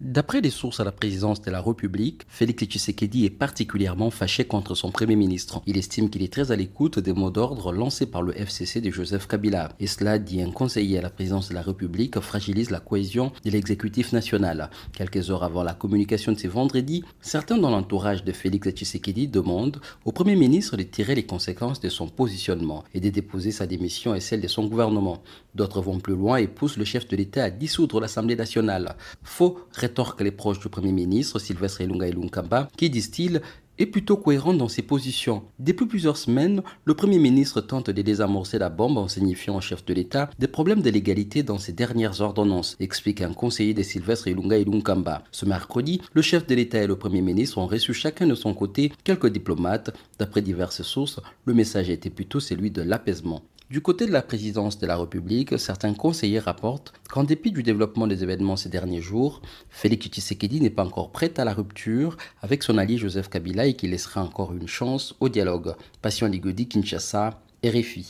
D'après des sources à la présidence de la République, Félix Tshisekedi est particulièrement fâché contre son Premier ministre. Il estime qu'il est très à l'écoute des mots d'ordre lancés par le FCC de Joseph Kabila. Et cela, dit un conseiller à la présidence de la République, fragilise la cohésion de l'exécutif national. Quelques heures avant la communication de ce vendredi, certains dans l'entourage de Félix Tshisekedi demandent au Premier ministre de tirer les conséquences de son positionnement et de déposer sa démission et celle de son gouvernement. D'autres vont plus loin et poussent le chef de l'État à dissoudre l'Assemblée nationale. Faux rétorquent les proches du Premier ministre, Sylvestre Ilunga Ilunkamba, qui, disent-ils, est plutôt cohérent dans ses positions. Depuis plusieurs semaines, le Premier ministre tente de désamorcer la bombe en signifiant au chef de l'État des problèmes de légalité dans ses dernières ordonnances, explique un conseiller de Sylvestre Ilunga Ilunkamba. Ce mercredi, le chef de l'État et le Premier ministre ont reçu chacun de son côté quelques diplomates. D'après diverses sources, le message était plutôt celui de l'apaisement. Du côté de la présidence de la République, certains conseillers rapportent qu'en dépit du développement des événements ces derniers jours, Félix Tshisekedi n'est pas encore prêt à la rupture avec son allié Joseph Kabila et qu'il laissera encore une chance au dialogue. Patient Ligodi, Kinshasa, RFI.